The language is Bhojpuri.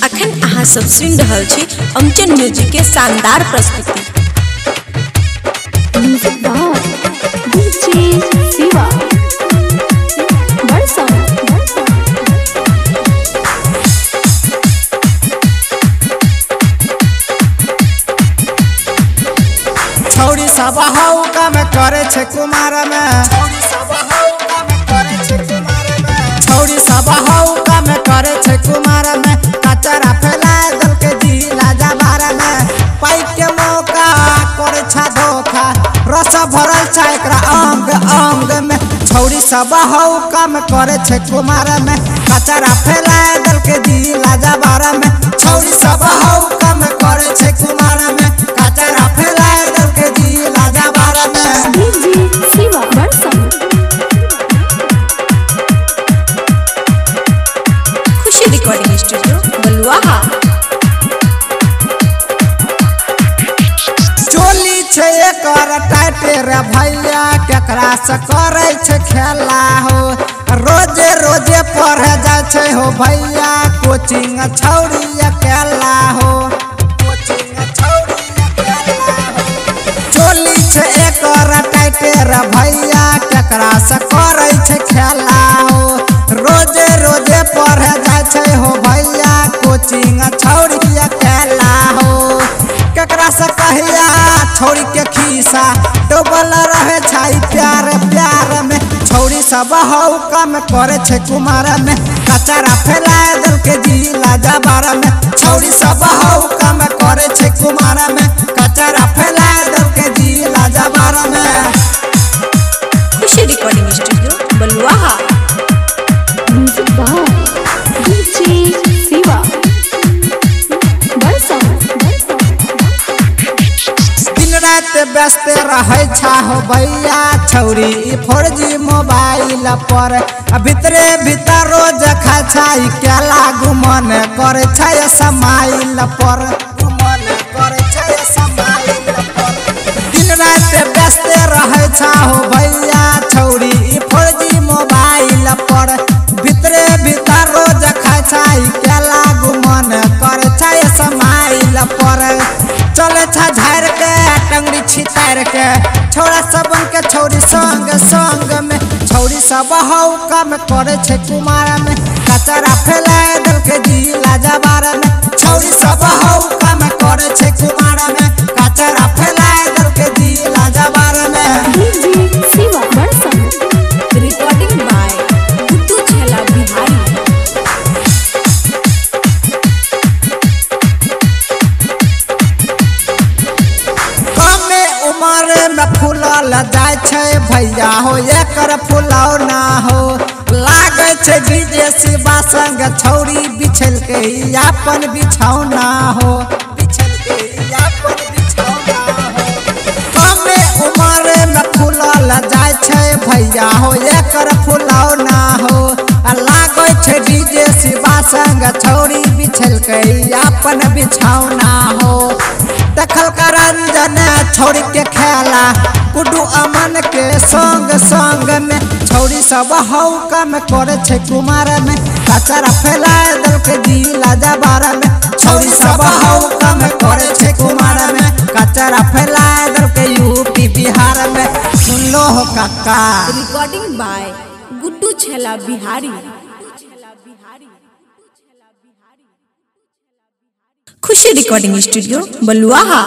अखन अहाँ सब सुन रहल छी अमचन म्यूजिक के शानदार प्रस्तुति। छौड़ी सब हौ काम करे छे कुमार में, छौड़ी सब हौ काम करे छे कुमार में, कचरा फैला दल के जिला जबार में, पाई के मौका करे छा धोखा, रस भरल छा एकरा अंग अंग में। छौड़ी सब हौ काम करे छे कुमार में, कचरा फैला दल के जिला जबार में, छौड़ी सब हौ काम करे छे कुमार में, कचरा फैला दल के जिला जबार में। खुशी रिकॉर्डिंग स्टूडियो बलुआहा। चोली छे एकर टाइटे रे भैया, केकरा से करे छे खेला हो, रोजे रोजे पढ़े जाए छे हो भैया, कोचिंग छौड़ी अकेला हो, कोचिंग छौड़ी अकेला हो। चोली छे एकर टाइटे रे भैया, केकरा से करे छे खेला हो, रोजे रोजे पढ़े जाए छे हो भैया, कोचिंग छौड़ी अकेला हो। केकरा से कहिया छौड़ी के खीसा, डूबल रहे छाई प्यार प्यार में। छौड़ी सब हौ काम करे छे कुमार में, कचरा फैला दल के जिला जबार में, छौड़ी सब हौ काम करे छे कुमार में, कचरा फैला दल के जिला जबार में। खुशी रिकॉर्डिंग स्टूडियो बलुआहा। दिन रात व्यस्त रहे छा हो भैया, छौड़ी 4G मोबाइल पर, भीतरे भीतर रोज खा छाई केला, गुमन करे छे समाइल पर, गुमन करे छे समाइल पर। दिन रात व्यस्त रहे छा हो भैया, छौड़ी 4G मोबाइल पर, भीतरे भीतर रोज खा छाई केला, गुमन करे छे समाइल पर। चले छा झाड़ के टंगड़ी छितार के, छोड़ा सबन के छौड़ी संग संग में। छौड़ी सब हौ काम करे छे कुमार में, कचरा फैला दल के जिला जबार में, छौड़ी सब हौ काम करे छे कुमार में, कचरा फैला दल के जिला जबार में। रिकॉर्डिंग बाय गुड्डू छेला बिहारी। कमे उम्र में फूलल जाए छे भैया हो, एकर फुलाव ना हो, लागे छे डीजे शिवा संग छौड़ी बिछल के अपन बिछौना हो, बिछल के अपन बिछौना हो। कमे उम्र में फूलल जाए छे भैया हो, एकर फुलाव ना हो, लागे छे डीजे शिवा संग छौड़ी बिछल के अपन बिछौना हो। देखल करंजन छौड़ी के खेला, गुड्डू अमन के संग संग में, छौड़ी सब हौ काम करे छे कुमार में, कचरा फैला दल के जिला जबार में, छौड़ी सब हौ काम करे छे कुमार में, कचरा फैला दल के यूपी बिहार में। सुन लो हो काका। Recording by Guddu Chhela Bihari. Khushi recording studio Baluaha.